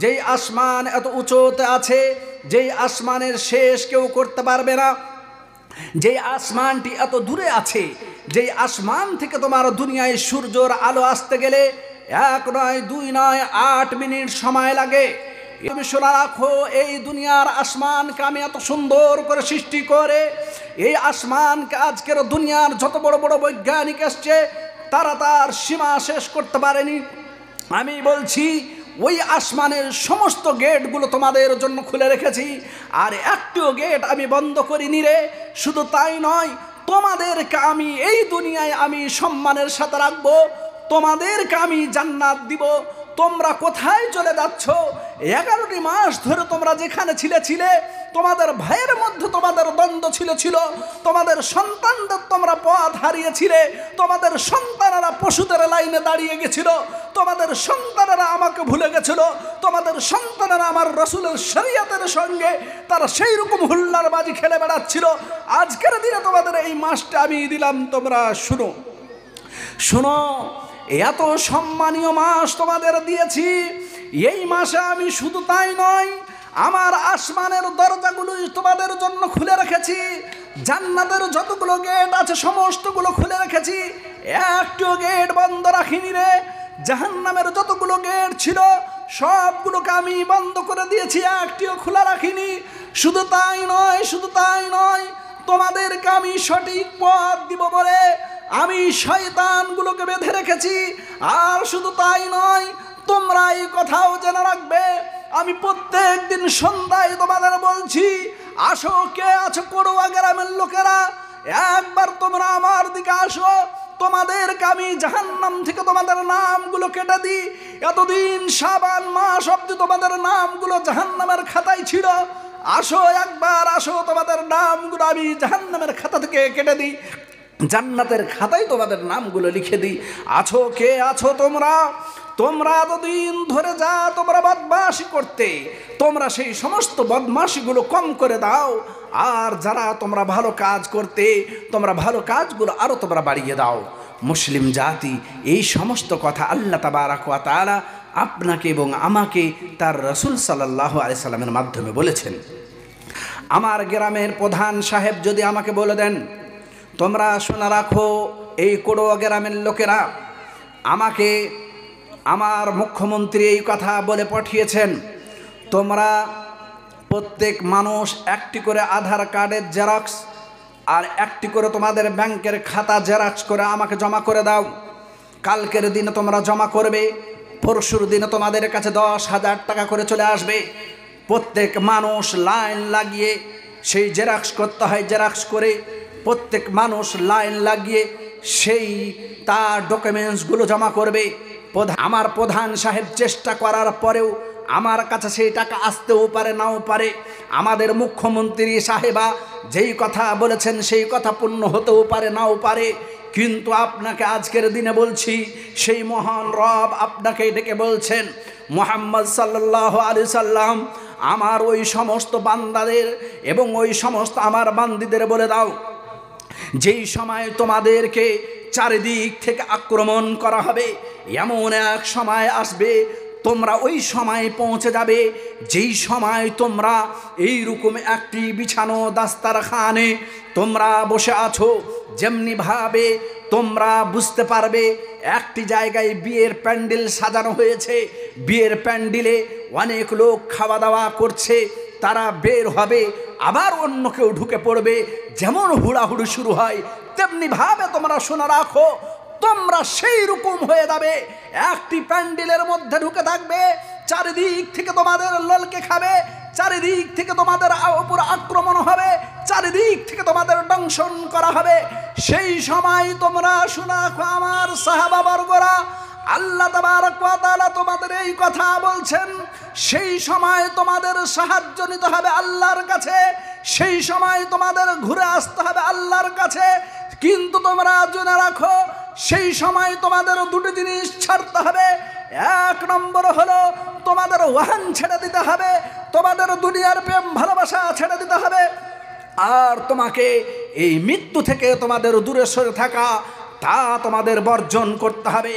যেই আসমান এত উঁচুতে আছে, যেই আসমানের শেষ কেউ করতে পারবে না, যেই আসমানটি এত দূরে আছে, যেই আসমান থেকে তোমার দুনিয়ায় সূর্যের আলো আসতে গেলে 1 নয় 2 নয় 8 মিনিট সময় লাগে। তুমি শোনা রাখো, এই দুনিয়ার আসমানকে আমি এত সুন্দর করে সৃষ্টি করে, এই আসমানকে আজকের দুনিয়ার যত বড় বড় বৈজ্ঞানিক এসছে তারা তার সীমা শেষ করতে পারেনি। আমি বলছি ওই আসমানের সমস্ত গেটগুলো তোমাদের জন্য খুলে রেখেছি, আর একটিও গেট আমি বন্ধ করিনি রে। শুধু তাই নয়, তোমাদেরকে আমি এই দুনিয়ায় আমি সম্মানের সাথে রাখবো, তোমাদেরকে আমি জান্নাত দিব। তোমরা কোথায় চলে যাচ্ছ? 11টি মাস ধরে তোমরা যেখানে ছিলে, তোমাদের ভাইয়ের মধ্যে তোমাদের দ্বন্দ্ব ছিল, তোমাদের সন্তানদের তোমরা পথ হারিয়েছিলে, তোমাদের সন্তানেরা পশুদের লাইনে দাঁড়িয়ে গেছিল, তোমাদের সন্তানেরা আমাকে ভুলে গেছিল, তোমাদের সন্তানেরা আমার রাসূলের শরীয়তের সঙ্গে তারা সেই রকম হুল্লার বাজি খেলে বেড়াচ্ছিল। আজকের দিনে তোমাদের এই মাসটা আমি দিলাম, তোমরা শুনো, এত সম্মানীয় মাস তোমাদের দিয়েছি। এই মাসে আমি শুধু তাই নয়, আমার আসমানের দরজাগুলো তোমাদের জন্য খুলে রেখেছি, জান্নাতের যতগুলো গেট আছে সমস্তগুলো খুলে রেখেছি, একটিও গেট বন্ধ রাখিনি রে। জাহান্নামের যতগুলো গেট ছিল সবগুলোকে আমি বন্ধ করে দিয়েছি, একটিও খোলা রাখিনি। শুধু তাই নয়, তোমাদেরকে আমি সঠিক পথ দিব বলে আমি শয়তানগুলোকে বেঁধে রেখেছি। আর শুধু তাই নয়, তোমরা এই কথাও জেনে রাখবে, আমি প্রত্যেক দিন সন্ধ্যায় তোমাদের বলছি, আসো, কে আছো করোয়া গ্রামের লোকেরা, একবার তোমরা আমার দিকে আসো, তোমাদেরকে আমি জাহান্নাম থেকে তোমাদের নামগুলো কেটে দিই। এতদিন শাবান মাস অবধি তোমাদের নামগুলো জাহান্নামের খাতায় ছিল, আসো একবার আসো, তোমাদের নামগুলো আমি জাহান্নামের খাতা থেকে কেটে দিই, জান্নাতের খাতায় তোমাদের নামগুলো লিখে দিই। আছো, কে আছো তোমরা এতদিন ধরে যা তোমরা বদমাশি করতে, তোমরা সেই সমস্ত বদমাশিগুলো কম করে দাও, আর যারা তোমরা ভালো কাজ করতে, তোমরা ভালো কাজগুলো আরো তোমরা বাড়িয়ে দাও। মুসলিম জাতি এই সমস্ত কথা আল্লাহ তাবারাক ওয়া তাআলা আপনাকে এবং আমাকে তার রাসূল সাল্লাল্লাহু আলাইহি সাল্লামের মাধ্যমে বলেছেন। আমার গ্রামের প্রধান সাহেব যদি আমাকে বলে দেন, তোমরা শোনা রাখো, এই কোড়োয়া গ্রামের লোকেরা, আমাকে আমার মুখ্যমন্ত্রী এই কথা বলে পাঠিয়েছেন, তোমরা প্রত্যেক মানুষ একটি করে আধার কার্ডের জেরক্স আর একটি করে তোমাদের ব্যাংকের খাতা জেরক্স করে আমাকে জমা করে দাও। কালকের দিনে তোমরা জমা করবে, পরশুর দিনে তোমাদের কাছে 10,000 টাকা করে চলে আসবে। প্রত্যেক মানুষ লাইন লাগিয়ে সেই জেরক্স করতে হয়, জেরক্স করে প্রত্যেক মানুষ লাইন লাগিয়ে সেই তার ডকুমেন্টসগুলো জমা করবে। আমার প্রধান সাহেব চেষ্টা করার পরেও আমার কাছে সেই টাকা আসতেও পারে, নাও পারে। আমাদের মুখ্যমন্ত্রী সাহেবা যেই কথা বলেছেন সেই কথা পূর্ণ হতেও পারে, নাও পারে। কিন্তু আপনাকে আজকের দিনে বলছি, সেই মহান রব আপনাকে ডেকে বলছেন, মুহাম্মদ সাল্লাল্লাহু আলাইহি সাল্লাম, আমার ওই সমস্ত বান্দাদের এবং ওই সমস্ত আমার বান্দীদের বলে দাও, যেই সময় তোমাদেরকে চারিদিক থেকে আক্রমণ করা হবে, এমন এক সময় আসবে, তোমরা ওই সময় পৌঁছে যাবে যেই সময় তোমরা এইরকম একটি বিছানো দাস্তারখানে তোমরা বসে আছো। যেমনিভাবে তোমরা বুঝতে পারবে একটি জায়গায় বিয়ের প্যান্ডেল সাজানো হয়েছে, বিয়ের প্যান্ডেলে অনেক লোক খাওয়া দাওয়া করছে, তারা বের হবে, আবার অন্য কেউ ঢুকে পড়বে। যেমন হুড়াহুড়ি শুরু হয়, তেমনিভাবে তোমরা শুনে রাখো, তোমরা সেই রকম হয়ে যাবে। একটি প্যান্ডেলের মধ্যে ঢুকে থাকবে, চারিদিক থেকে তোমাদের ললকে খাবে, চারিদিক থেকে তোমাদের উপর আক্রমণ হবে, চারিদিক থেকে তোমাদের দংশন করা হবে। সেই সময় তোমরা শোনা আমার সাহাবাবর্গরা, আল্লাহ তাবারক ওয়া তাআলা তোমাদের এই কথা বলছেন, সেই সময় তোমাদের সাহায্য নিতে হবে আল্লাহর কাছে, সেই সময় তোমাদের ঘুরে আসতে হবে আল্লাহর কাছে। কিন্তু তোমরা জেনে রাখো, সেই সময় তোমাদের দুটি জিনিস ছাড়তে হবে। এক নম্বর হলো তোমাদের ওয়াহান ছেড়ে দিতে হবে, তোমাদের দুনিয়ার প্রেম ভালোবাসা ছেড়ে দিতে হবে, আর তোমাকে এই মৃত্যু থেকে তোমাদের দূরে সরে থাকা তা তোমাদের বর্জন করতে হবে।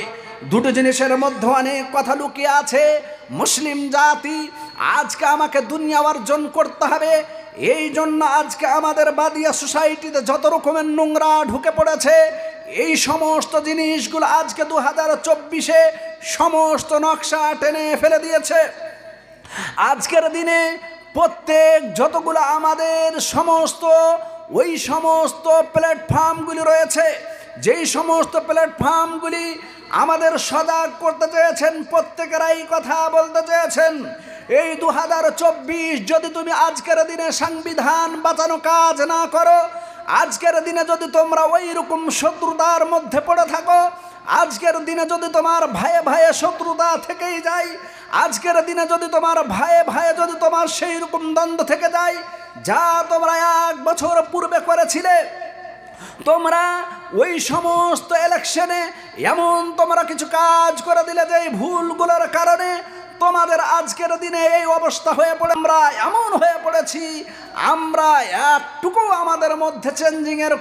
দুটো জিনিসের মধ্যে অনেক কথা লুকিয়ে আছে। মুসলিম জাতি আজকে আমাকে দুনিয়া অর্জন করতে হবে, এই জন্য আজকে আমাদের বাদিয়া সোসাইটিতে যত রকমের নোংরা ঢুকে পড়েছে, এই সমস্ত জিনিসগুলো আজকে 2024-এ সমস্ত নকশা টেনে ফেলে দিয়েছে। আজকের দিনে প্রত্যেক যতগুলো আমাদের সমস্ত ওই সমস্ত প্ল্যাটফর্মগুলি রয়েছে, যেই সমস্ত প্ল্যাটফর্মগুলি আমাদের সজাগ করতে চেয়েছেন, প্রত্যেকেরাই কথা বলতে চেয়েছেন এই 2024 যদি তুমি আজকের দিনে সংবিধান বাঁচানো কাজ না করো, আজকের দিনে যদি তোমরা ওই রকম শত্রুতার মধ্যে পড়ে থাকো, আজকের দিনে যদি তোমার ভাইয়ে ভাইয়ে শত্রুতা থেকেই যায়, আজকের দিনে যদি তোমার ভাইয়ে ভাইয়ে যদি তোমার সেই রকম দ্বন্দ্ব থেকে যায় যা তোমরা 1 বছর পূর্বে করেছিলে, তোমরা ওই সমস্ত ইলেকশনে এমন তোমরা কিছু কাজ করে দিলে যে ভুলগুলোর কারণে তোমাদের আজকের দিনে এই অবস্থা হয়ে পড়ে। আমরা এমন হয়ে পড়েছি, আমরা একটুকু আমাদের মধ্যে চেঞ্জিংয়ের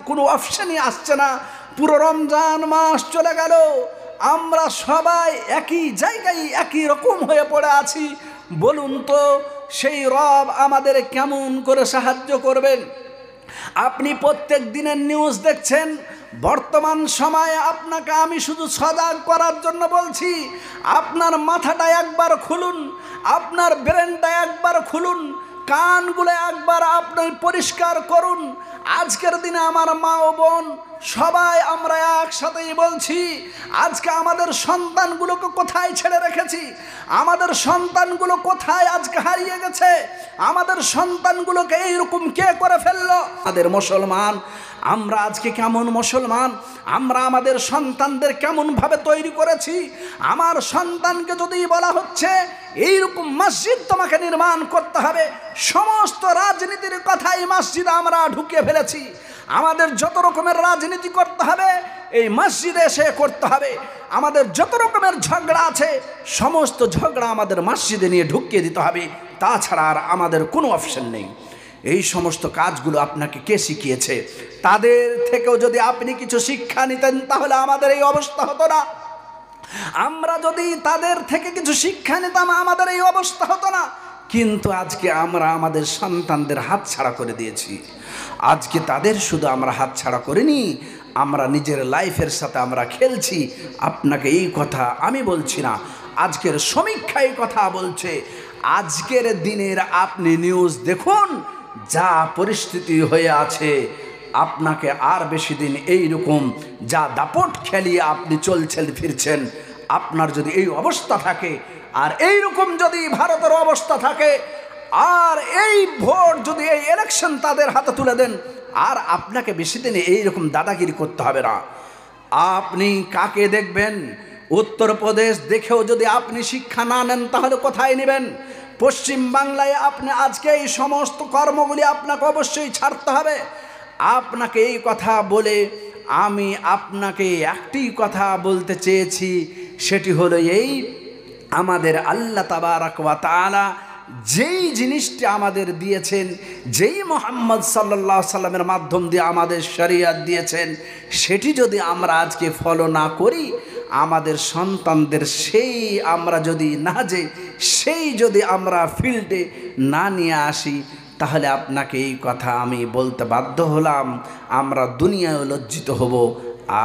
কোনো অপশনই আসছে না। পুরো রমজান মাস চলে গেল, আমরা সবাই একই জায়গায় একই রকম হয়ে পড়ে আছি। বলুন তো সেই রব আমাদের কেমন করে সাহায্য করবেন? আপনি প্রত্যেক দিনের নিউজ দেখছেন। বর্তমান সময়ে আপনাকে আমি শুধু সজাগ করার জন্য বলছি, আপনার মাথাটা একবার খুলুন, আপনার ব্রেনটা একবার খুলুন, কানগুলো একবার আপনি পরিষ্কার করুন। আজকের দিনে আমার মা ও বোন সবাই আমরা একসাথেই বলছি, আজকে আমাদের সন্তানগুলোকে কোথায় ছেড়ে রেখেছি, আমাদের সন্তানগুলো কোথায় আজকে হারিয়ে গেছে, আমাদের সন্তানগুলোকে এইরকম কে করে ফেললো? আমাদের মুসলমান, আমরা আজকে কেমন মুসলমান, আমরা আমাদের সন্তানদের কেমনভাবে তৈরি করেছি। আমার সন্তানকে যদি বলা হচ্ছে এইরকম মসজিদ তোমাকে নির্মাণ করতে হবে, সমস্ত রাজনীতির কথাই মসজিদে আমরা ঢুকিয়ে ফেলেছি। আমাদের যত রকমের রাজনীতি করতে হবে এই মসজিদে এসে করতে হবে। আমাদের যত রকমের ঝগড়া আছে সমস্ত ঝগড়া আমাদের মসজিদে নিয়ে ঢুকিয়ে দিতে হবে, তাছাড়া আর আমাদের কোনো অপশন নেই। এই সমস্ত কাজগুলো আপনাকে কে শিখিয়েছে? তাদের থেকেও যদি আপনি কিছু শিক্ষা নিতেন তাহলে আমাদের এই অবস্থা হতো না। আমরা যদি তাদের থেকে কিছু শিক্ষা নিতাম আমাদের এই অবস্থা হতো না। কিন্তু আজকে আমরা আমাদের সন্তানদের হাতছাড়া করে দিয়েছি। আজকে তাদের শুধু আমরা হাতছাড়া করিনি, আমরা নিজের লাইফের সাথে আমরা খেলছি। আপনাকে এই কথা আমি বলছি না, আজকের সমীক্ষা এই কথা বলছে। আজকের দিনের আপনি নিউজ দেখুন, যা পরিস্থিতি হয়ে আছে, আপনাকে আর বেশি দিন এইরকম যা দাপট খেলিয়ে আপনি চলছেন ফিরছেন, আপনার যদি এই অবস্থা থাকে আর এইরকম যদি ভারতের অবস্থা থাকে আর এই ভোট যদি এই ইলেকশন তাদের হাতে তুলে দেন, আর আপনাকে বেশি দিনে এইরকম দাদাগিরি করতে হবে না। আপনি কাকে দেখবেন? উত্তরপ্রদেশ দেখেও যদি আপনি শিক্ষা না নেন তাহলে কোথায় নেবেন? পশ্চিম বাংলায় আপনি আজকে এই সমস্ত কর্মগুলি আপনাকে অবশ্যই ছাড়তে হবে। আপনাকে এই কথা বলে আমি আপনাকে একটি কথা বলতে চেয়েছি, সেটি হলো এই, আমাদের আল্লাহ তাবারাক ওয়া তাআলা যেই জিনিসটি আমাদের দিয়েছেন, যেই মুহাম্মদ সাল্লাল্লাহু আলাইহি সাল্লামের মাধ্যম দিয়ে আমাদের শরীয়ত দিয়েছেন, সেটি যদি আমরা আজকে ফলো না করি, আমাদের সন্তানদের সেই আমরা যদি না যাই, সেই যদি আমরা ফিল্ডে না নিয়ে আসি, তাহলে আপনাকে এই কথা আমি বলতে বাধ্য হলাম, আমরা দুনিয়ায় লজ্জিত হব,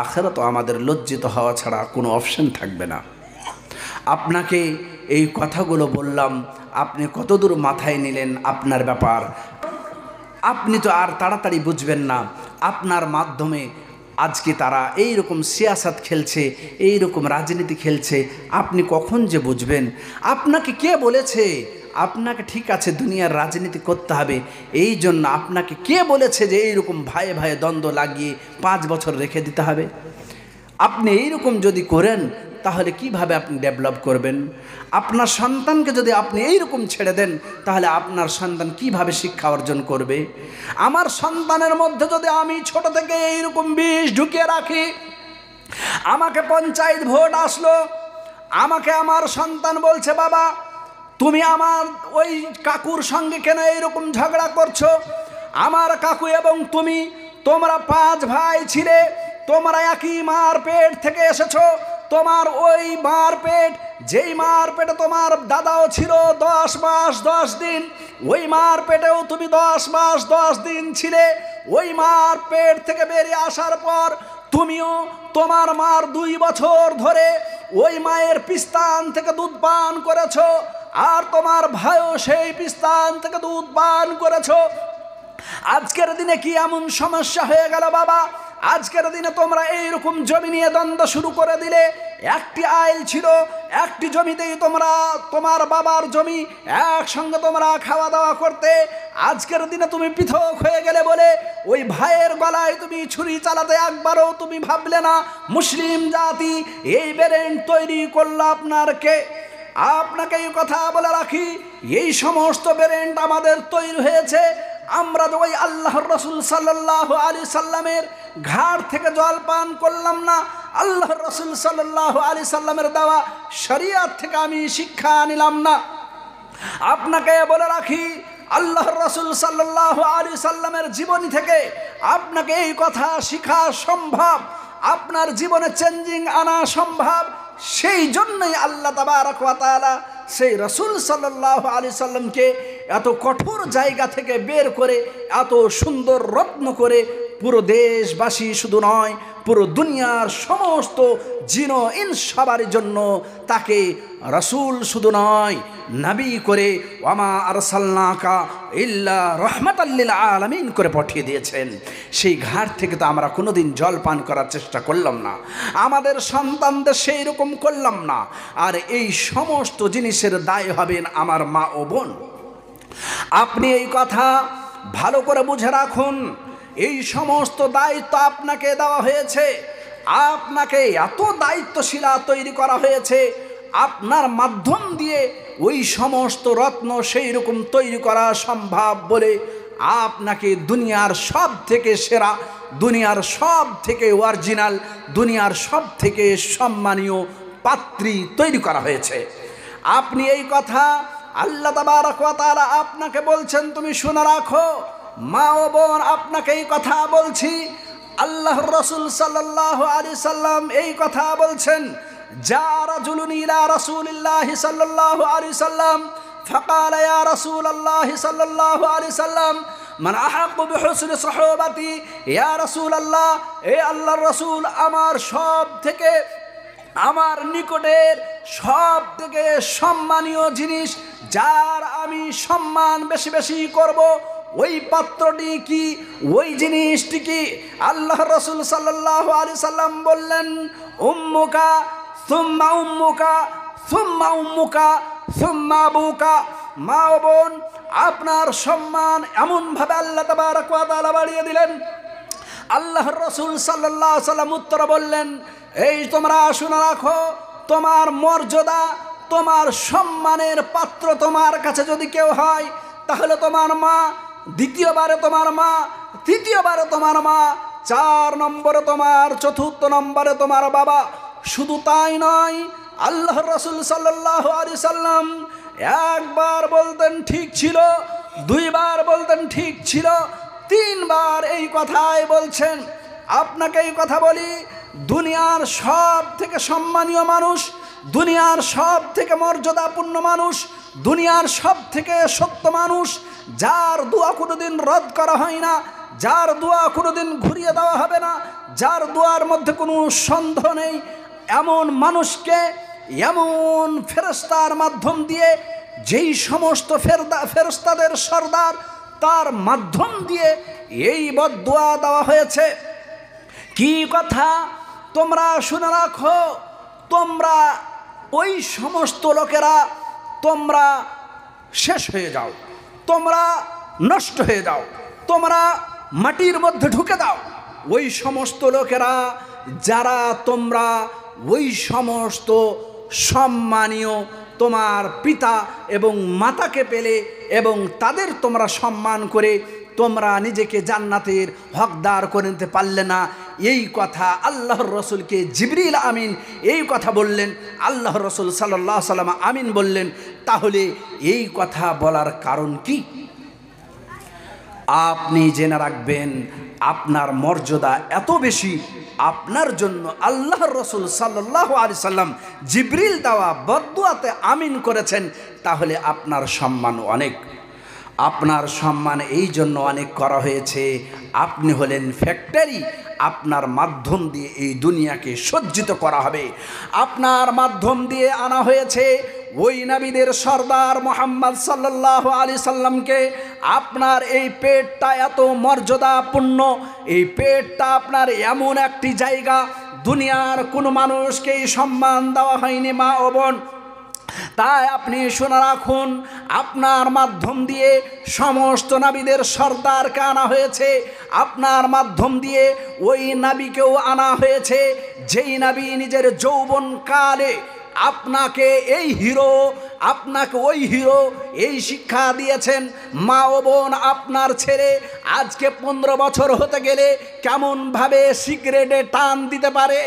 আখিরাতে আমাদের লজ্জিত হওয়া ছাড়া কোনো অপশন থাকবে না। আপনাকে এই কথাগুলো বললাম, আপনি কতদূর মাথায় নিলেন আপনার ব্যাপার। আপনি তো আর তাড়াতাড়ি বুঝবেন না। আপনার মাধ্যমে আজকে তারা এই রকম সিয়াসত খেলছে, এই রকম রাজনীতি খেলছে, আপনি কখন যে বুঝবেন? আপনাকে কে বলেছে আপনাকে ঠিক আছে দুনিয়ার রাজনীতি করতে হবে? এই জন্য আপনাকে কে বলেছে যে এইরকম ভাইয়ে ভাইয়ে দ্বন্দ্ব লাগিয়ে 5 বছর রেখে দিতে হবে? আপনি এইরকম যদি করেন তাহলে কিভাবে আপনি ডেভেলপ করবেন? আপনার সন্তানকে যদি আপনি এইরকম ছেড়ে দেন তাহলে আপনার সন্তান কিভাবে শিক্ষা অর্জন করবে? আমার সন্তানের মধ্যে যদি আমি ছোট থেকে এইরকম বিষ ঢুকিয়ে রাখি, আমাকে পঞ্চায়েত ভোট আসলো, আমাকে আমার সন্তান বলছে বাবা তুমি আমার ওই কাকুর সঙ্গে কেন এইরকম ঝগড়া করছো? আমার কাকু এবং তোমরা 5 ভাই ছিলে, তোমরা একই মার পেট থেকে এসেছো। তোমার ওই মার পেট, যেই মার পেটে তোমার দাদাও ছিল 10 মাস 10 দিন, ওই মার পেটেও তুমি 10 মাস 10 দিন ছিলে। ওই মার পেট থেকে বেরিয়ে আসার পর তুমিও তোমার মার 2 বছর ধরে ওই মায়ের পিস্তান থেকে দুধ পান করেছো, আর তোমার ভাইও সেই পিস্তান থেকে দুধ পান করেছো। আজকের দিনে কি এমন সমস্যা হয়ে গেল বাবা? আজকের দিনে তোমরা এইরকম জমি নিয়ে দ্বন্দ্ব শুরু করে দিলে। একটি আইল ছিল, একটি জমিতেই তোমরা তোমার বাবার জমি একসঙ্গে তোমরা খাওয়া দাওয়া করতে। আজকের দিনে তুমি পৃথক হয়ে গেলে বলে ওই ভাইয়ের গলায় তুমি ছুরি চালাতে একবারও তুমি ভাবলে না। মুসলিম জাতি এই ব্যারেন্ট তৈরি করলো আপনার কে? আপনাকে এই কথা বলে রাখি, এই সমস্ত ব্যারেন্ট আমাদের তৈরি হয়েছে আমরা তো ওই আল্লাহর রাসূল সাল্লাল্লাহু আলাইহি সাল্লামের ঘাট থেকে জল পান করলাম না। আল্লাহর রাসূল সাল্লাল্লাহু আলাইহি সাল্লামের দেওয়া শরীয়ত থেকে আমি শিক্ষা নিলাম না। আপনাকে বলে রাখি, আল্লাহর রাসূল সাল্লাল্লাহু আলাইহি সাল্লামের জীবনী থেকে আপনাকে এই কথা শেখা সম্ভব, আপনার জীবনে চেঞ্জিং আনা সম্ভব। সেই জন্যই আল্লাহ তাবারক ওয়া তাআলা সেই রাসূল সাল্লাল্লাহু আলাইহি সাল্লামকে এত কঠোর জায়গা থেকে বের করে এত সুন্দর রত্ন করে পুরো দেশবাসী শুধু নয়, পুরো দুনিয়ার সমস্ত জিন ইনস সবার জন্য তাকে রাসূল শুধু নয় নবী করে ওয়ামা আরসালনাকা ইল্লা রাহমাতাল লিল আলামিন করে পাঠিয়ে দিয়েছেন। সেই ঘাট থেকে তো আমরা কোনোদিন জল পান করার চেষ্টা করলাম না, আমাদের সন্তানদের সেই রকম করলাম না। আর এই সমস্ত জিনিসের দায় হবেন আমার মা ও বোন। আপনি এই কথা ভালো করে বুঝে রাখুন, এই সমস্ত দায়িত্ব আপনাকে দেওয়া হয়েছে, আপনাকে এত দায়িত্বশীলা তৈরি করা হয়েছে, আপনার মাধ্যম দিয়ে ওই সমস্ত রত্ন সেই রকম তৈরি করা সম্ভব বলে আপনাকে দুনিয়ার সব থেকে সেরা, দুনিয়ার সব থেকে অরিজিনাল, দুনিয়ার সব থেকে সম্মানীয় পাত্রী তৈরি করা হয়েছে। আপনি এই কথা আল্লাহ তাবারক ওয়া তাআলা আপনাকে বলছেন, তুমি শুনে রাখো মা ও বোন, আপনাকে এই কথা বলছি। আল্লাহর রাসূল সাল্লাল্লাহু আলাইহি সাল্লাম এই কথা বলছেন, যা রাজুলুন ইলা রাসূলিল্লাহি সাল্লাল্লাহু আলাইহি সাল্লাম ফাকালা ইয়া রাসূলাল্লাহি সাল্লাল্লাহু আলাইহি সাল্লাম মান আহাক্কু বিহুসনি সুহবাতি ইয়া রাসূলাল্লাহ, এ আল্লাহর রাসূল, আমার সব থেকে, আমার নিকটের সব থেকে সম্মানীয় জিনিস যার আমি সম্মান বেশি বেশি করব, ওই পাত্রটি কি, ওই জিনিসটি কি? আল্লাহ রাসূল সাল্লাল্লাহু আলাইহি সাল্লাম বললেন, উম্মুকা সুম্মা উম্মুকা সুম্মা উম্মুকা সুম্মা আবুকা। মা ও বোন, আপনার সম্মান এমনভাবে আল্লাহ তাবারক ওয়া তাআলা বাড়িয়ে দিলেন। আল্লাহর রাসূল সাল্লাল্লাহু আলাইহি সাল্লাম উত্তর বললেন, এই তোমরা শুনে রাখো, তোমার মর্যাদা, তোমার সম্মানের পাত্র তোমার কাছে যদি কেউ হয় তাহলে তোমার মা, দ্বিতীয়বারে তোমার মা, তৃতীয়বারে তোমার মা, 4 নম্বরে তোমার, চতুর্থ নম্বরে তোমার বাবা। শুধু তাই নয়, আল্লাহর রাসূল সাল্লাল্লাহু আলাইহি সাল্লাম একবার বলতেন ঠিক ছিল, 2 বার বলতেন ঠিক ছিল, 3 বার এই কথাই বলছেন। আপনাকে এই কথা বলি, দুনিয়ার সব থেকে সম্মানীয় মানুষ, দুনিয়ার সব থেকে মর্যাদাপূর্ণ মানুষ, দুনিয়ার সব থেকে সত্য মানুষ, যার দোয়া কোনোদিন রদ করা হয় না, যার দোয়া কোনোদিন ঘুরিয়ে দেওয়া হবে না, যার দোয়ার মধ্যে কোনো সন্দেহ নেই, এমন মানুষকে এমন ফেরেশতার মাধ্যম দিয়ে, যেই সমস্ত ফেরেশতাদের সর্দার, তার মাধ্যম দিয়ে এই বদদোয়া দেওয়া হয়েছে। কি কথা? তোমরা শুনে রাখো, তোমরা ওই সমস্ত লোকেরা, তোমরা শেষ হয়ে যাও, তোমরা নষ্ট হয়ে যাও, তোমরা মাটির মধ্যে ঢুকে দাও। ওই সমস্ত লোকেরা যারা তোমরা ওই সমস্ত সম্মানীয় তোমার পিতা এবং মাতাকে পেলে এবং তাদের তোমরা সম্মান করে তোমরা নিজেকে জান্নাতের হকদার করে নিতে পারলে না, এই কথা আল্লাহর রসুলকে জিবরিল আমিন এই কথা বললেন। আল্লাহর রসুল সাল্লাল্লাহু আলাইহি সাল্লাম আমিন বললেন। তাহলে এই কথা বলার কারণ কি? আপনি জেনে রাখবেন, আপনার মর্যাদা এত বেশি, আপনার জন্য আল্লাহর রসুল সাল্লাল্লাহু আলাইহি সাল্লাম জিবরিল দেওয়া বদদুয়াতে আমিন করেছেন, তাহলে আপনার সম্মান অনেক। আপনার সম্মান এই জন্য অনেক করা হয়েছে, আপনি হলেন ফ্যাক্টরি। আপনার মাধ্যম দিয়ে এই দুনিয়াকে সজ্জিত করা হবে। আপনার মাধ্যম দিয়ে আনা হয়েছে ওই নবীদের সর্দার মুহাম্মদ সাল্লাল্লাহু আলাইহি সাল্লামকে। আপনার এই পেটটা এত মর্যাদাপূর্ণ, এই পেটটা আপনার এমন একটি জায়গা, দুনিয়ার কোনো মানুষকেই সম্মান দেওয়া হয়নি মা ও বোন। তাই আপনি শুনে রাখুন, আপনার মাধ্যম দিয়ে সমস্ত নবীদের সর্দারকে আনা হয়েছে, আপনার মাধ্যম দিয়ে ওই নবীকেও আনা হয়েছে যেই নবী নিজের যৌবনকালে আপনাকে এই হিরো, আপনাকে ওই হিরো এই শিক্ষা দিয়েছেন। মা ও বোন, আপনার ছেলে আজকে 15 বছর হতে গেলে কেমনভাবে সিগারেটে টান দিতে পারে,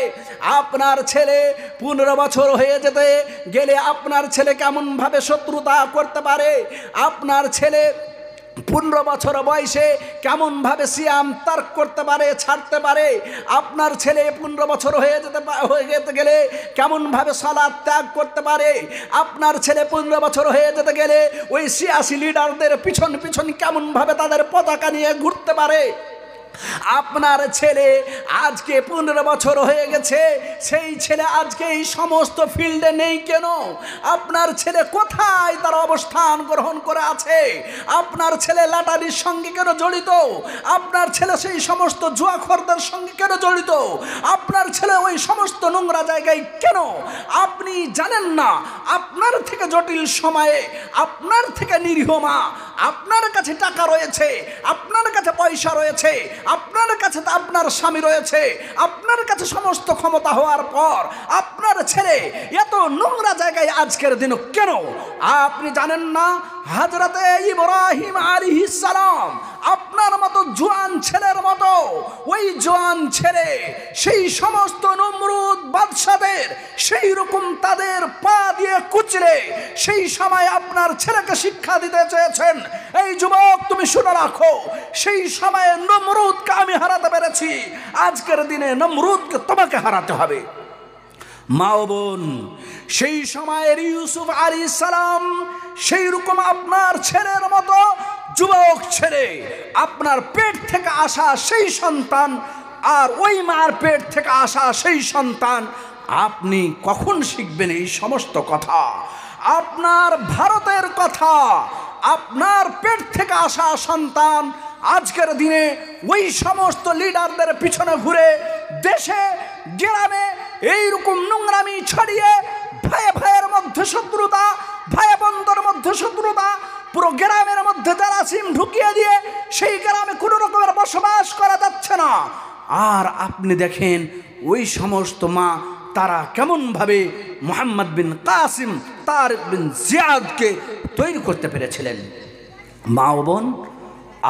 আপনার ছেলে 15 বছর হয়ে যেতে গেলে আপনার ছেলে কেমনভাবে শত্রুতা করতে পারে, আপনার ছেলে 15 বছর বয়সে কেমনভাবে সিয়াম তার্ক করতে পারে, ছাড়তে পারে, আপনার ছেলে 15 বছর হয়ে যেতে গেলে কেমনভাবে সালাত ত্যাগ করতে পারে, আপনার ছেলে 15 বছর হয়ে যেতে গেলে ওই 86 লিডারদের পিছন পিছন কেমনভাবে তাদের পতাকা নিয়ে ঘুরতে পারে। আপনার ছেলে আজকে 15 বছর হয়ে গেছে, সেই ছেলে আজকে এই সমস্ত ফিল্ডে নেই কেন? আপনার ছেলে কোথায় তার অবস্থান গ্রহণ করে আছে? আপনার ছেলে লাটারির সঙ্গে কেন জড়িত? আপনার ছেলে সেই সমস্ত জুয়াখোরদের সঙ্গে কেন জড়িত? আপনার ছেলে ওই সমস্ত নোংরা জায়গায় কেন? আপনি জানেন না, আপনার থেকে জটিল সময়ে, আপনার থেকে নিরীহ মা, আপনার কাছে টাকা রয়েছে, আপনার কাছে পয়সা রয়েছে, আপনার কাছে তো আপনার স্বামী রয়েছে, আপনার কাছে সমস্ত ক্ষমতা হওয়ার পর আপনার ছেলে এত নোংরা জায়গায় আজকের দিন কেন? আপনি জানেন না, হযরতে ইব্রাহিম আলাইহিস সালাম আপনার মতো জোয়ান ছেলের মতো, ওই জোয়ান ছেলে সেই সমস্ত নমরুদ বাদশাদের সেই রকম তাদের পা দিয়ে কুচলে সেই সময় আপনার ছেলেকে শিক্ষা দিতে চেয়েছেন। এই যুবক, তুমি শুনে রাখো, সেই সময়ে নমরুদকে আমি হারাতে পেরেছি, আজকের দিনে নমরুদকে তোমাকে হারাতে হবে। মা ও বোন, সেই সময়ের ইউসুফ আলাইহিস সালাম সেই রকম আপনার ছেলের মতো যুবক ছেলে, আপনার পেট থেকে আসা সেই সন্তান আর ওই মার পেট থেকে আসা সেই সন্তান, আপনি কখন শিখবেন এই সমস্ত কথা? আপনার ভারতের কথা, আপনার পেট থেকে আসা সন্তান আজকের দিনে ওই সমস্ত লিডারদের পিছনে ঘুরে দেশে গ্রামে এইরকম নোংরামি ছড়িয়ে ভাইয়ে ভাইয়ের মধ্যে শত্রুতা, ভাই বোনদের মধ্যে শত্রুতা, পুরো গ্রামের মধ্যে জারাসিম ঢুকিয়ে দিয়ে সেই গ্রামে কোনো রকমের বসবাস করা যাচ্ছে না। আর আপনি দেখেন ওই সমস্ত মা, তারা কেমনভাবে মোহাম্মদ বিন কাসিম, তারিক বিন জিয়াদকে তৈরি করতে পেরেছিলেন। মা ও বোন,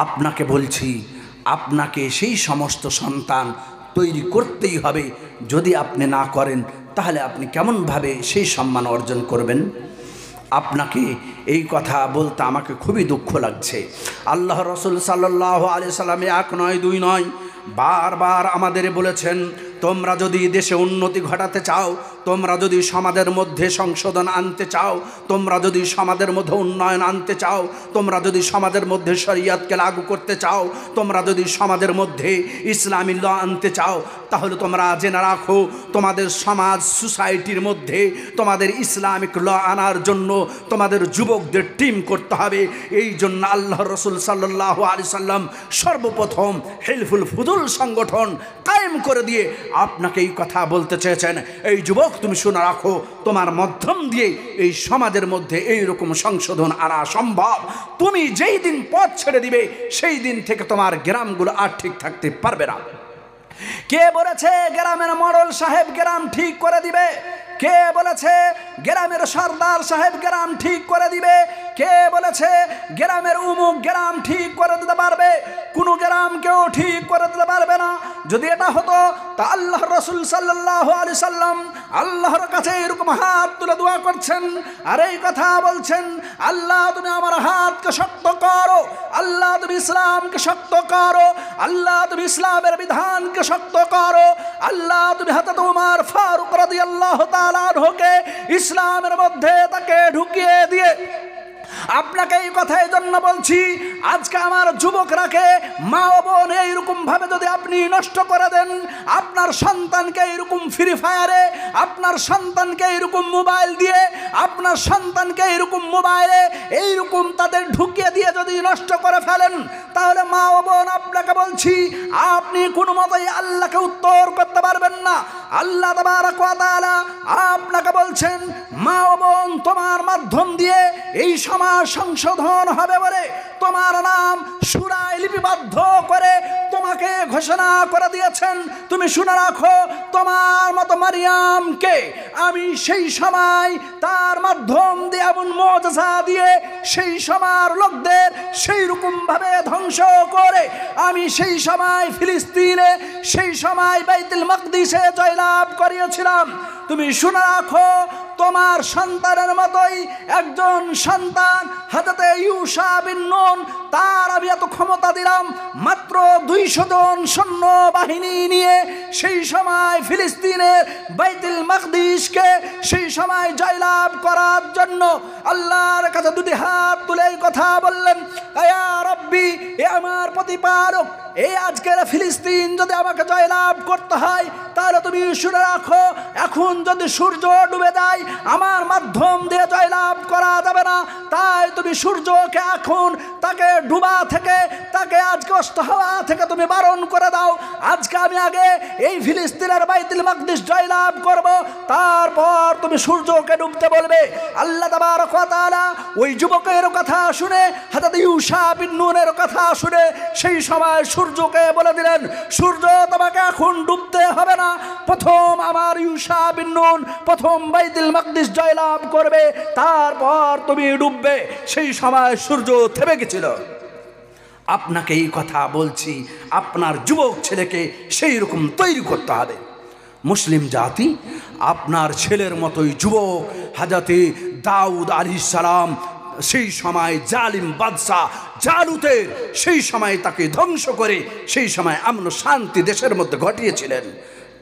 আপনাকে বলছি, আপনাকে সেই সমস্ত সন্তান তৈরি করতেই হবে। যদি আপনি না করেন তাহলে আপনি কেমনভাবে সেই সম্মান অর্জন করবেন? আপনাকে এই কথা বলতে আমাকে খুবই দুঃখ লাগছে। আল্লাহ রসুল সাল্লাল্লাহু আলাইহি সাল্লাম 1 নয় 2 নয় বারবার আমাদের বলেছেন, তোমরা যদি দেশে উন্নতি ঘটাতে চাও, তোমরা যদি সমাজের মধ্যে সংশোধন আনতে চাও, তোমরা যদি সমাজের মধ্যে উন্নয়ন আনতে চাও, তোমরা যদি সমাজের মধ্যে শরিয়তকে লাগু করতে চাও, তোমরা যদি সমাজের মধ্যে ইসলামী ল আনতে চাও, তাহলে তোমরা জেনে রাখো, তোমাদের সমাজ সোসাইটির মধ্যে তোমাদের ইসলামিক ল আনার জন্য তোমাদের যুবকদের টিম করতে হবে। এই জন্য আল্লাহ রসুল সাল্লাল্লাহু আলাইহি সাল্লাম সর্বপ্রথম হিলফুল ফুদুল সংগঠন কায়েম করে দিয়ে আপনাকে এই কথা বলতে চেয়েছেন। এই যুবক, তুমি শুনে রাখো, তোমার মাধ্যম দিয়ে এই সমাজের মধ্যে এই রকম সংশোধন আনা সম্ভব। তুমি যেই দিন পথ ছেড়ে দিবে, সেই দিন থেকে তোমার গ্রামগুলো আর ঠিক থাকতে পারবে না। কে বলেছে গ্রামের মডল সাহেব গ্রাম ঠিক করে দিবে? কে বলেছে গ্রামের সর্দার সাহেব গ্রাম ঠিক করে দিবে? কে বলেছে গ্রামের উমুক গ্রাম ঠিক করে দিতে পারবে? কোনো গ্রাম কেউ ঠিক করে দিতে পারবে না। যদি এটা হতো তা আল্লাহ রাসূল সাল্লাল্লাহু আলাইহি সাল্লাম আল্লাহর কাছে এরকম হাত তুলে দোয়া করছেন আর এই কথা বলছেন, আল্লাহ তুমি আমার হাতকে শক্ত করো, আল্লাহ তুমি ইসলামকে শক্ত করো, আল্লাহ তুমি ইসলামের বিধানকে শক্ত করো, আল্লাহ তুমি হযরত ওমর ফারুক রাদিয়াল্লাহু তাআলা আনহুকে ইসলামের মধ্যে তাকে ঢুকিয়ে দিয়ে। আপনাকে এই কথা এই জন্য বলছি, আজকে আমার যুবকরাকে মা ও বোন এইরকম ভাবে যদি আপনি নষ্ট করে দেন, আপনার সন্তানকে এইরকম ফ্রি ফায়ারে, আপনার সন্তানকে এইরকম মোবাইল দিয়ে, আপনার সন্তানকে এইরকম মোবাইলে এইরকম তাদের ঢুকিয়ে দিয়ে যদি নষ্ট করে ফেলেন, তাহলে মা ও বোন আপনাকে বলছি আপনি কোনো মতেই আল্লাহকে উত্তর করতে পারবেন না। আল্লাহ তাবারক ওয়া তাআলা আপনাকে বলছেন, মা ও বোন তোমার মাধ্যম দিয়ে এই সমাজ সংশোধন হবে বলে তোমার নাম সূরায় লিপিবদ্ধ করে তোমাকে ঘোষণা করে দিয়েছেন। তুমি শুনে রাখো, তোমার মতো মারিয়ামকে আমি সেই সময় তার মাধ্যম দিয়ে এমন মুজিজা দিয়ে সেই সময়ের লোকদের সেই রকম ভাবে ধ্বংস করে আমি সেই সময় ফিলিস্তিনে, সেই সময় বাইতুল মাকদিসে জয়লাভ করিয়েছিলাম। তুমি শুনে রাখো, তোমার সন্তানের মতোই একজন সন্তান হযরত ইউশা বিন নুন, তার আমি এত ক্ষমতা দিলাম, মাত্র 200 জন সৈন্য বাহিনী নিয়ে সেই সময় ফিলিস্তিনের বাইতুল মাকদিসকে সেই সময় জয়লাভ করার জন্য আল্লাহর কাছে দুটি হাত তুলে এই কথা বললেন, ইয়া রব্বি, এ আমার প্রতিপালক, এই আজকের ফিলিস্তিন যদি আমাকে জয়লাভ করতে হয় তাহলে তুমি শুনে রাখো, এখন যদি সূর্য ডুবে যায় আমার মাধ্যম দিয়ে জয়লাভ করা যাবে না। তাই তুমি সূর্যকে এখন তাকে ডুবা থেকে, তাকে আজকে অস্ত হওয়া থেকে তুমি বারণ করে দাও। আজকে আমি আগে এই ফিলিস্তিনের বাইতুল মাকদিস জয়লাভ করব, তারপর তুমি সূর্যকে ডুবতে বলবে। আল্লাহ তাবারক ওয়া তাআলা ওই যুবকের কথা শুনে, হযরত ইউশা বিন নুনের কথা শুনে সেই সময় সূর্যকে বলে দিলেন, সূর্য তোমাকে এখন ডুবতে হবে না, প্রথম আমার ইউশা বিন নুন প্রথম বাইতুল মাকদিস জয়লাভ করবে, তারপর তুমি ডুববে। সেই সময় সূর্য থেমে গেছিল। আপনাকে এই কথা বলছি, আপনার যুবক ছেলেকে সেই রকম তৈরি করতে হবে। মুসলিম জাতি আপনার ছেলের মতোই যুবক হযরত দাউদ আলাইহিস সালাম সেই সময় জালিম বাদশা জালুতের সেই সময় তাকে ধ্বংস করে সেই সময় আমন শান্তি দেশের মধ্যে ঘটিয়েছিলেন।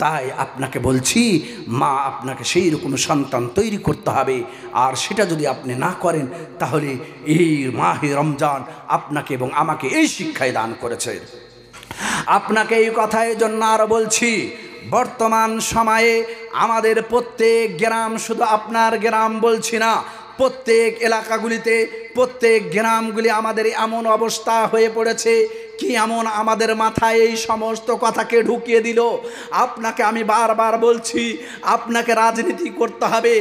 তাই আপনাকে বলছি, মা আপনাকে সেই রকম সন্তান তৈরি করতে হবে, আর সেটা যদি আপনি না করেন তাহলে এই মাহে রমজান আপনাকে এবং আমাকে এই শিক্ষায় দান করেছে। আপনাকে এই কথার জন্য আরও বলছি, বর্তমান সময়ে আমাদের প্রত্যেক গ্রাম, শুধু আপনার গ্রাম বলছি না, প্রত্যেক এলাকাগুলিতে, প্রত্যেক গ্রামগুলি আমাদের এমন অবস্থা হয়ে পড়েছে, কি এমন আমাদের মাথায় এই সমস্ত কথাকে ঢুকিয়ে দিল। আপনাকে আমি বারবার বলছি, আপনাকে রাজনীতি করতে হবে।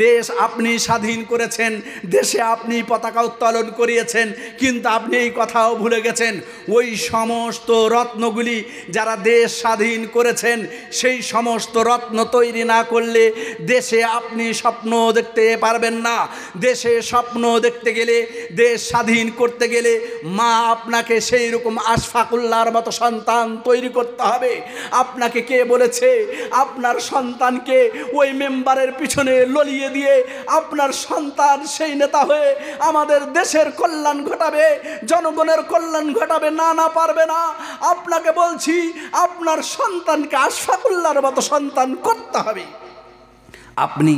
দেশ আপনি স্বাধীন করেছেন, দেশে আপনি পতাকা উত্তোলন করিয়েছেন, কিন্তু আপনি এই কথাও ভুলে গেছেন ওই সমস্ত রত্নগুলি যারা দেশ স্বাধীন করেছেন, সেই সমস্ত রত্ন তৈরি না করলে দেশে আপনি স্বপ্ন দেখতে পারবেন না। দেশে স্বপ্ন দেখতে গেলে, দেশ স্বাধীন করতে গেলে মা আপনাকে সেই রকম আশফাকুল্লাহর মতো সন্তান তৈরি করতে হবে। আপনাকে কে বলেছে আপনার সন্তানকে ওই মেম্বারের পিছনে ললিয়ে দিয়ে আপনার সন্তান সেই নেতা হয়ে আমাদের দেশের কল্যাণ ঘটাবে, জনগণের কল্যাণ ঘটাবে? না, না, পারবে না। আপনাকে বলছি, আপনার সন্তানকে আশফাকুল্লাহর মতো সন্তান করতে হবে। আপনি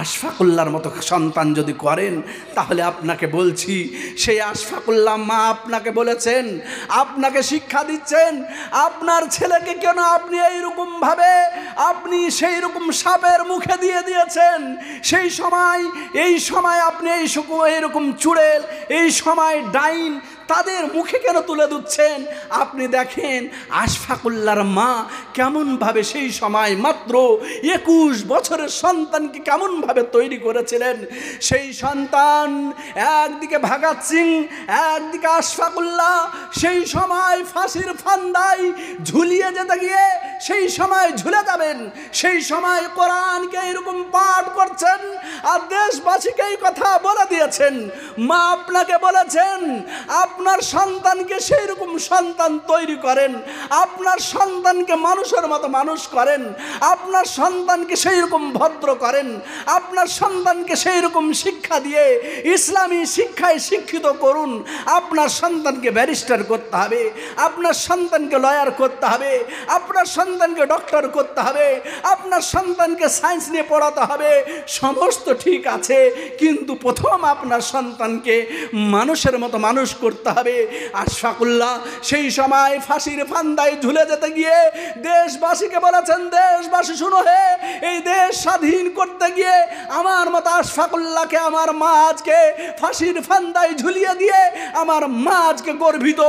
আশফাকুল্লাহর মতো সন্তান যদি করেন, তাহলে আপনাকে বলছি, সেই আশফাকুল্লাহ মা আপনাকে বলেছেন, আপনাকে শিক্ষা দিচ্ছেন, আপনার ছেলেকে কেন আপনি এইরকমভাবে আপনি সেই রকম সাপের মুখে দিয়ে দিয়েছেন। এই সময় আপনি এইরকম চুড়েল, এই সময় ডাইন তাদের মুখে কেন তুলে দিচ্ছেন? আপনি দেখেন আশফাকুল্লাহর মা কেমনভাবে সেই সময় মাত্র 21 বছরের সন্তানকে কেমনভাবে তৈরি করেছিলেন। সেই সন্তান একদিকে ভাগাত সিং, একদিকে আশফাকুল্লাহ, সেই সময় ফাঁসির ফান্দায় ঝুলিয়ে যেতে গিয়ে সেই সময় ঝুলে যাবেন, সেই সময় কোরআনকে এরকম পাঠ করছেন আর দেশবাসীকে এই কথা বলে দিয়েছেন। মা আপনাকে বলেছেন আপনার সন্তানকে সেই রকম সন্তান তৈরি করেন, আপনার সন্তানকে মানুষের মতো মানুষ করেন, আপনার সন্তানকে সেই রকম ভদ্র করেন, আপনার সন্তানকে সেই রকম শিক্ষা দিয়ে ইসলামী শিক্ষায় শিক্ষিত করুন। আপনার সন্তানকে ব্যারিস্টার করতে হবে, আপনার সন্তানকে লয়ার করতে হবে, আপনার সন্তানকে ডক্টর করতে হবে, আপনার সন্তানকে সায়েন্স নিয়ে পড়াতে হবে। সমস্ত ঠিক আছে, কিন্তু প্রথম আপনার সন্তানকে মানুষের মতো মানুষ করতে হবে। আশফাকুল্লাহ সেই সময় ফাঁসির ফান্দায় ঝুলে যেতে গিয়ে দেশবাসীকে বলেছেন, দেশবাসী শুনো হে, এই দেশ স্বাধীন করতে গিয়ে আমার মতো আশফাকুল্লাহকে আমার মা আজকে ফাঁসির ফান্দায় ঝুলিয়ে দিয়ে আমার মা আজকে গর্বিত।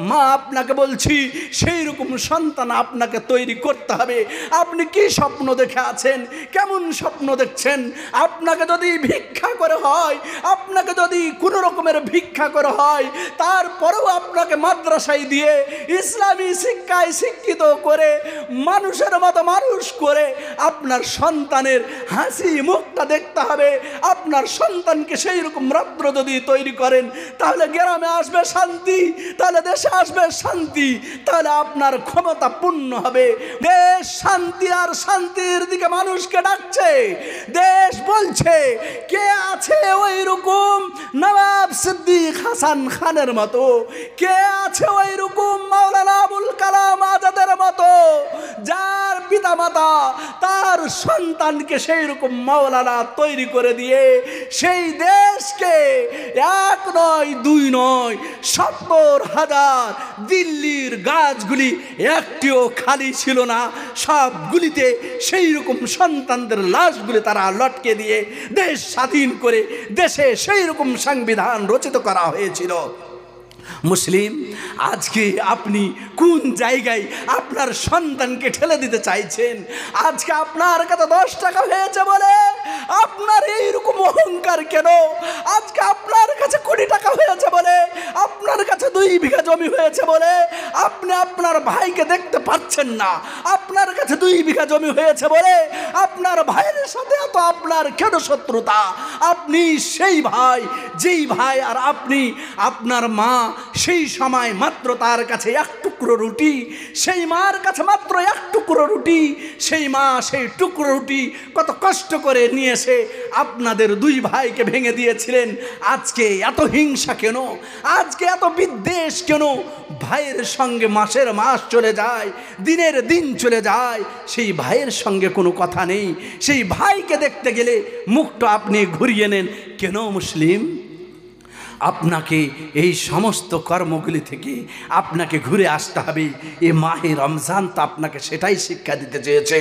মা আপনাকে বলছি সেই রকম সন্তান আপনাকে তৈরি করতে হবে। আপনি কি স্বপ্ন দেখে আছেন? কেমন স্বপ্ন দেখছেন? আপনাকে যদি ভিক্ষা করে হয়, আপনাকে যদি কোনো রকমের ভিক্ষা করে হয়, তারপরেও আপনাকে মাদ্রাসায় দিয়ে ইসলামী শিক্ষায় শিক্ষিত করে মানুষের মতো মানুষ করে আপনার সন্তানের হাসি মুখটা দেখতে হবে। আপনার সন্তানকে সেই রকম রাত্র যদি তৈরি করেন, তাহলে গ্রামে আসবে শান্তি, তাহলে দেশে আসবে শান্তি, তাহলে আপনার ক্ষমতা পূর্ণ হবে। দেশ শান্তি আর শান্তির দিকে মানুষকে ডাকছে। দেশ বলছে কে আছে ওই রকম নবাব সিদ্দিক হাসান খানের মতো, কে আছে ওই রকম মাওলানা আবুল কালাম আজাদের মতো, যার পিতামাতা তার সন্তানকে সেই রকম মাওলানা তৈরি করে দিয়ে সেই দেশকে এক নয় দুই নয় 70,000 দিল্লির গাছগুলি একটিও খালি ছিল না, সবগুলিতে সেই রকম সন্তানদের লাশগুলি তারা লটকে দিয়ে দেশ স্বাধীন করে দেশে সেই রকম সংবিধান রচিত করা হয়েছিল। মুসলিম, আজকে আপনি কোন জায়গায় আপনার সন্তানকে ঠেলে দিতে চাইছেন? আজকে আপনার কাছে 10 টাকা হয়েছে বলে আপনার এইরকম অহংকার কেন? আজকে আপনার কাছে 20 টাকা হয়েছে বলে, আপনার কাছে 2 বিঘা জমি হয়েছে বলে আপনি আপনার ভাইকে দেখতে পাচ্ছেন না। আপনার কাছে 2 বিঘা জমি হয়েছে বলে আপনার ভাইয়ের সাথে এত আপনার কেন শত্রুতা? আপনি সেই ভাই, যেই ভাই আর আপনি, আপনার মা সেই সময় মাত্র তার কাছে 1 টুকরো রুটি, সেই মার কাছে মাত্র 1 টুকরো রুটি, সেই মা সেই টুকরো রুটি কত কষ্ট করে নিয়ে এসে আপনাদের 2 ভাইকে ভেঙে দিয়েছিলেন। আজকে এত হিংসা কেন? আজকে এত বিদ্বেষ কেন? ভাইয়ের সঙ্গে মাসের মাস চলে যায়, দিনের দিন চলে যায়, সেই ভাইয়ের সঙ্গে কোনো কথা নেই। সেই ভাইকে দেখতে গেলে মুখটা আপনি ঘুরিয়ে নেন কেন? মুসলিম, আপনাকে এই সমস্ত কর্মগুলি থেকে আপনাকে ঘুরে আসতে হবে। এ মাহে রমজান তো আপনাকে সেটাই শিক্ষা দিতে চেয়েছে।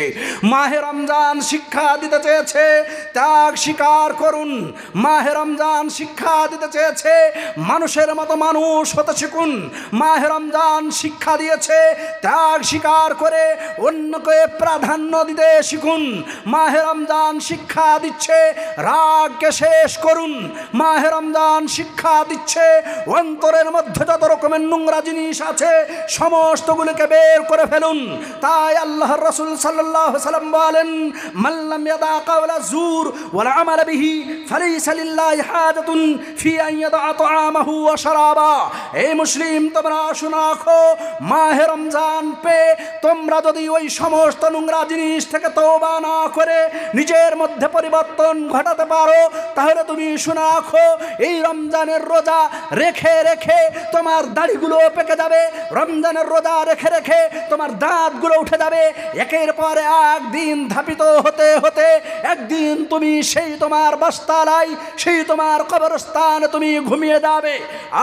মাহে রমজান শিক্ষা দিতে চেয়েছে ত্যাগ স্বীকার করুন। মাহে রমজান শিক্ষা দিতে চেয়েছে মানুষের মতো মানুষ হতে শিখুন। মাহে রমজান শিক্ষা দিয়েছে ত্যাগ স্বীকার করে অন্যকে প্রাধান্য দিতে শিখুন। মাহে রমজান শিক্ষা দিচ্ছে রাগকে শেষ করুন। মাহে রমজান শিক্ষা দিচ্ছে অন্তরের মধ্যে যত রকমের নোংরা জিনিস আছে সমস্তগুলোকে বের করে ফেলুন। তাই আল্লাহর রাসূল সাল্লাল্লাহু আলাইহি ওয়াসাল্লাম বলেন, মান লাম ইয়াদা কাওলা যুর ওয়াল আমাল বিহি ফালাইসা লিল্লাহি হাজাতুন ফি আন ইয়াদা তাআমাহু ওয়া শারাবা। এই মুসলিম, তোমরা শুনে রাখো, মাহে রমজান পে তোমরা যদি ওই সমস্ত নোংরা জিনিস থেকে তওবা না করে নিজের মধ্যে পরিবর্তন ঘটাতে পারো, তাহলে তুমি শুনে রাখো এই রমজানের রোজা রেখে রেখে তোমার দাড়িগুলো পেকে যাবে। রমজানের রোজা রেখে রেখে তোমার দাঁতগুলো উঠে যাবে। একের পর এক দিন ধাপিত হতে হতে একদিন তুমি সেই তোমার বস্তালাই, সেই তোমার কবরস্থানে তুমি ঘুমিয়ে যাবে।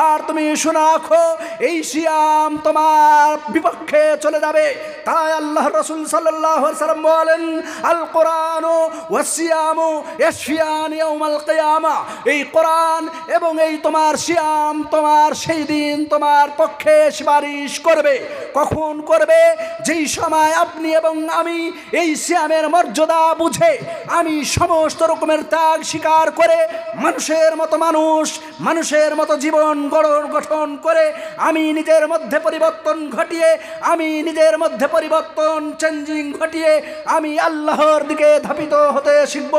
আর তুমি শুনে রাখো এই সিয়াম তোমার বিপক্ষে চলে যাবে। তাই আল্লাহ রাসূল সাল্লাল্লাহু আলাইহি ওয়াসাল্লাম বলেন, আল কোরআন ওয়াস সিয়ামু ইয়াশফিয়ান ইয়াউমাল কিয়ামা। এই কোরআন এবং এই তোমার সিয়াম তোমার সেই দিন তোমার পক্ষে সুপারিশ করবে। কখন করবে? যেই সময় আপনি এবং আমি এই সিয়ামের মর্যাদা বুঝে আমি সমস্ত রকমের ত্যাগ স্বীকার করে মানুষের মতো জীবন গঠন করে আমি নিজের মধ্যে পরিবর্তন ঘটিয়ে চেঞ্জিং ঘটিয়ে আমি আল্লাহর দিকে ধাবিত হতে শিখব।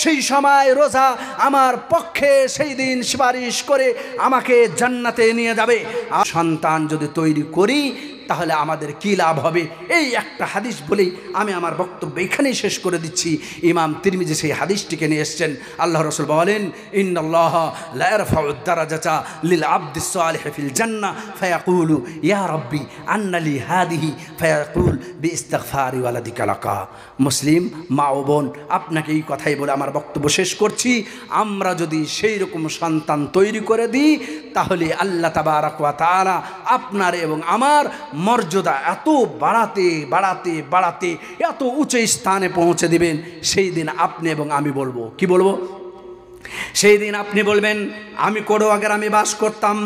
সেই সময় রোজা আমার পক্ষে সেই দিন সুপারিশ করে আমাকে জান্নাতে নিয়ে যাবে। আর সন্তান যদি তৈরি করি তাহলে আমাদের কি লাভ হবে? এই একটা হাদিস বলেই আমি আমার বক্তব্য এখানেই শেষ করে দিচ্ছি। ইমাম তিরমিজি সেই হাদিসটিকে নিয়ে এসেছেন। আল্লাহ রাসূল বলেন, ইন্নাল্লাহ লা ইয়ারফাউ আদ-দারাজাতা লিল আবদিস সালিহ ফিল জান্নাহ ফায়াকুলু ইয়া রাব্বি আন্না লি হাদিহি ফায়াকুল বিইস্তিগফারি ওয়ালাদিকা লাকা। মুসলিম মা ও বোন, আপনাকে এই কথাই বলে আমার বক্তব্য শেষ করছি। আমরা যদি সেই রকম সন্তান তৈরি করে দিই তাহলে আল্লাহ তাবারক ওয়া তাআলা আপনার এবং আমার মর্যাদা এত বাড়াতে এত উচ্চ স্থানে পৌঁছে দিবেন, সেই দিন আপনি এবং আমি বলবো, কি বলবো? সেই দিন আপনি বলবেন, আমি কোড়োয়া গ্রামে বাস করতাম,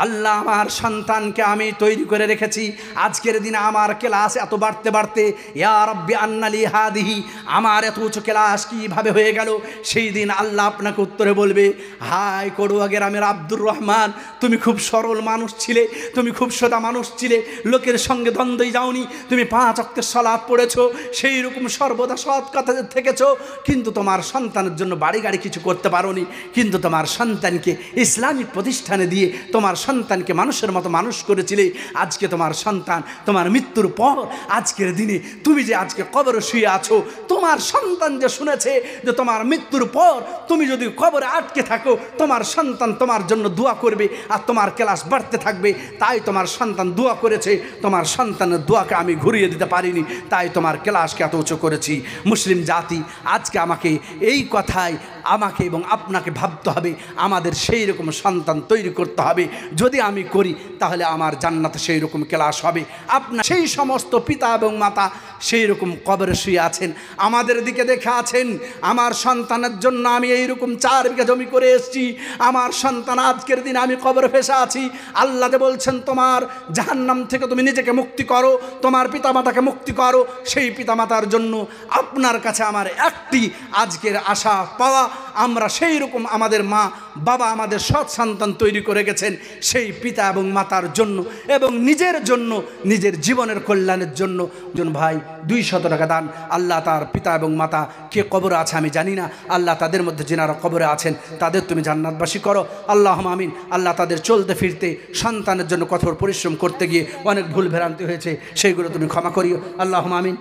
আল্লাহ আমার সন্তানকে আমি তৈরি করে রেখেছি। আজকের দিনে আমার ক্লাস এত বাড়তে ইয়া রাব্বি আন্না লি হাদিহি, আমার এত উঁচু ক্লাস কীভাবে হয়ে গেল? সেই দিন আল্লাহ আপনাকে উত্তরে বলবে, হায় কোড়োয়া গ্রামের আব্দুর রহমান, তুমি খুব সরল মানুষ ছিলে, তুমি খুব সোজা মানুষ ছিলে, লোকের সঙ্গে দ্বন্দ্বই যাওনি, তুমি 5 ওয়াক্তের সালাত পড়েছো, সেই রকম সর্বদা সৎ কথা থেকেছো, কিন্তু তোমার সন্তানের জন্য বাড়ি গাড়ি কিছু করতে পারোনি। কিন্তু তোমার সন্তানকে ইসলামিক প্রতিষ্ঠানে দিয়ে তোমার সন্তানকে মানুষের মতো মানুষ করেছিলে। আজকে তোমার সন্তান তোমার মৃত্যুর পর আজকের দিনে তুমি যে আজকে কবরে শুয়ে আছো, তোমার সন্তান যে শুনেছে যে তোমার মৃত্যুর পর তুমি যদি কবরে আটকে থাকো, তোমার সন্তান তোমার জন্য দোয়া করবে আর তোমার ক্লাস বাড়তে থাকবে। তাই তোমার সন্তান দোয়া করেছে, তোমার সন্তানের দোয়াকে আমি ঘুরিয়ে দিতে পারিনি, তাই তোমার ক্লাসকে এত উঁচু করেছি। মুসলিম জাতি, আজকে আমাকে এই কথায় আমাকে এবং আপনাকে ভাবতে হবে, আমাদের সেই রকম সন্তান তৈরি করতে হবে। যদি আমি করি তাহলে আমার জান্নাতে সেই রকম ক্লাস হবে। আপনার সেই সমস্ত পিতা এবং মাতা সেই রকম কবরে শুয়ে আছেন, আমাদের দিকে দেখে আছেন, আমার সন্তানের জন্য আমি এইরকম 4 বিঘা জমি করে এসেছি, আমার সন্তান আজকের দিন আমি কবরে ফেসে আছি। আল্লাহ যে বলছেন তোমার জাহান্নাম থেকে তুমি নিজেকে মুক্তি করো, তোমার পিতামাতাকে মুক্তি করো। সেই পিতামাতার জন্য আপনার কাছে আমার একটি আজকের আশা পাওয়া, আমরা সেই রকম আমাদের মা বাবা আমাদের সৎ সন্তান তৈরি করে গেছেন, সেই পিতা এবং মাতার জন্য এবং নিজের জন্য, নিজের জীবনের কল্যাণের জন্য। একজন ভাই 200 টাকা দান। আল্লাহ তার পিতা এবং মাতা কে কবরে আছে আমি জানি না, আল্লাহ তাদের মধ্যে যেনারা কবরে আছেন তাদের তুমি জান্নাতবাসী করো, আল্লাহুম্মা আমিন। আল্লাহ তাদের চলতে ফিরতে সন্তানের জন্য কঠোর পরিশ্রম করতে গিয়ে অনেক ভুল ভ্রান্তি হয়েছে, সেইগুলো তুমি ক্ষমা করিও, আল্লাহুম্মা আমিন।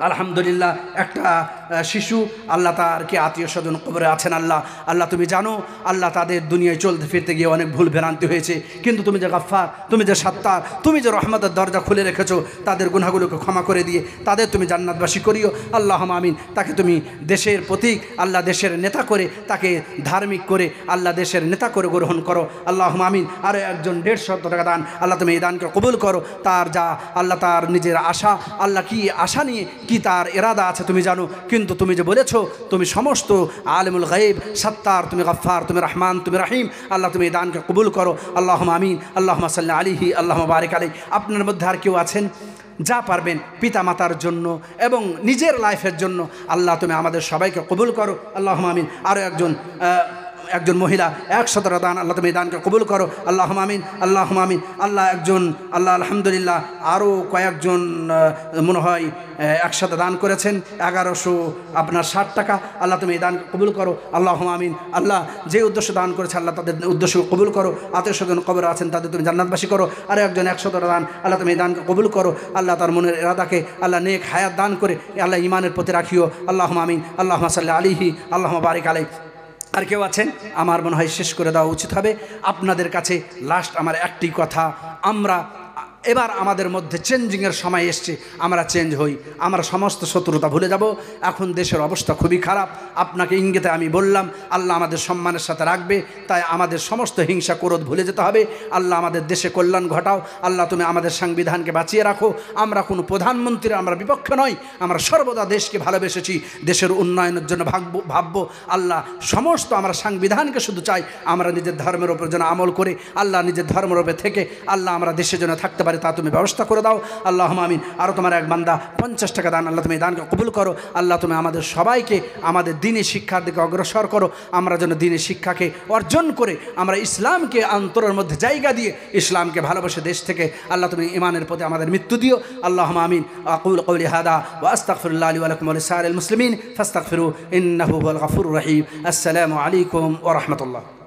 আলহামদুলিল্লাহ, একটা শিশু আল্লাহ তার কে আত্মীয় স্বজন কবরে আছেন। আল্লাহ তুমি জানো, আল্লাহ তাদের দুনিয়ায় চলতে ফিরতে গিয়ে অনেক ভুল ভ্রান্তি হয়েছে, কিন্তু তুমি যে গাফফার, তুমি যে সাত্তার, তুমি যে রহমতের দরজা খুলে রেখেছো, তাদের গুনাহগুলোকে ক্ষমা করে দিয়ে তাদের তুমি জান্নাতবাসী করিও, আল্লাহুম্মা আমিন। তাকে তুমি দেশের প্রতীক, আল্লাহ দেশের নেতা করে, তাকে ধার্মিক করে আল্লাহ দেশের নেতা করে গ্রহণ করো, আল্লাহুম্মা আমিন। আরও একজন 150 টাকা দান, আল্লাহ তুমি এই দানকে কবুল করো। তার যা আল্লাহ তার নিজের আশা, আল্লাহ কি আশা নিয়ে কি তার ইরাদা আছে তুমি জানো, কিন্তু তুমি যে বলেছো তুমি সমস্ত আলিমুল গায়ব, সাত্তার, তুমি গাফফার, তুমি রহমান, তুমি রহিম, আল্লাহ তুমি এই দানকে কবুল করো, আল্লাহুম্মা আমিন। আল্লাহুম্মা সাল্লি আলাইহি, আল্লাহুম্মা বারিক আলাইহি। আপনার মধ্যে আর কেউ আছেন যা পারবেন পিতা মাতার জন্য এবং নিজের লাইফের জন্য, আল্লাহ তুমি আমাদের সবাইকে কবুল করো, আল্লাহুম্মা আমিন। আরও একজন মহিলা 100 টাকা দান, আল্লাহ তুমি এই দানকে কবুল করো, আল্লাহুম্মা আমিন, আল্লাহুম্মা আমিন। আল্লাহ আলহামদুলিল্লাহ আরও কয়েকজন মনে হয় একসাথে দান করেছেন 1160 টাকা, আল্লাহ তুমি এই দান কবুল করো, আল্লাহুম্মা আমিন। আল্লাহ যে উদ্দেশ্য দান করেছে আল্লাহ তাদের উদ্দেশ্য কবুল করো, আত্মীয় স্বজন কবরে আছেন তাদের তুমি জান্নাতবাসী করো। আর একজন 100 টাকা দান, আল্লাহ তুমি এই দানকে কবুল করো, আল্লাহ তার মনের ইরাদাকে আল্লাহ নেক হায়াত দান করে আল্লাহ ইমানের প্রতি রাখিও, আল্লাহুম্মা আমিন। আল্লাহুম্মা সাল্লি আলাইহি, আল্লাহুম্মা বারিক আলাইহি। আর কেউ আছেন? আমার মনে হয় শেষ করে দেওয়া উচিত হবে। আপনাদের কাছে লাস্ট আমার একটি কথা, আমরা এবার আমাদের মধ্যে চেঞ্জিংয়ের সময় এসছে, আমরা চেঞ্জ হই, আমরা সমস্ত শত্রুতা ভুলে যাব। এখন দেশের অবস্থা খুবই খারাপ, আপনাকে ইঙ্গিতে আমি বললাম আল্লাহ আমাদের সম্মানের সাথে রাখবে, তাই আমাদের সমস্ত হিংসা ক্রোধ ভুলে যেতে হবে। আল্লাহ আমাদের দেশে কল্যাণ ঘটাও, আল্লাহ তুমি আমাদের সংবিধানকে বাঁচিয়ে রাখো। আমরা কোনো প্রধানমন্ত্রীর আমরা বিপক্ষে নই, আমরা সর্বদা দেশকে ভালোবেসেছি, দেশের উন্নয়নের জন্য ভাববো। আল্লাহ সমস্ত আমরা সংবিধানকে শুধু চাই, আমরা নিজের ধর্মের ওপর যেন আমল করে, আল্লাহ নিজের ধর্মের ওপর থেকে আল্লাহ আমরা দেশের জন্য থাকতে পারি, তা তুমি ব্যবস্থা করে দাও। আল্লাহ আমিন। আরও তোমার এক বান্দা 50 টাকা দান, আল্লাহ তুমি দানকে কবুল করো। আল্লাহ তুমি আমাদের সবাইকে আমাদের দ্বীনি শিক্ষার দিকে অগ্রসর করো, আমরা যেন দ্বীনি শিক্ষাকে অর্জন করে আমরা ইসলামকে অন্তরের মধ্যে জায়গা দিয়ে ইসলামকে ভালোবাসে দেশ থেকে আল্লাহ তুমি ইমানের প্রতি আমাদের মৃত্যু দিও। আল্লাহ আমিন। আকুল কওলি হাদা ওয়া আস্তাগফিরুল্লাহ লি ওয়া লাকুম ওয়া লিসাইরিল মুসলিমিন ফাস্তাগফিরু ইন্নাহু হুয়াল গফুরুর রহিম। আসসালামু আলাইকুম ওয়া রাহমাতুল্লাহ।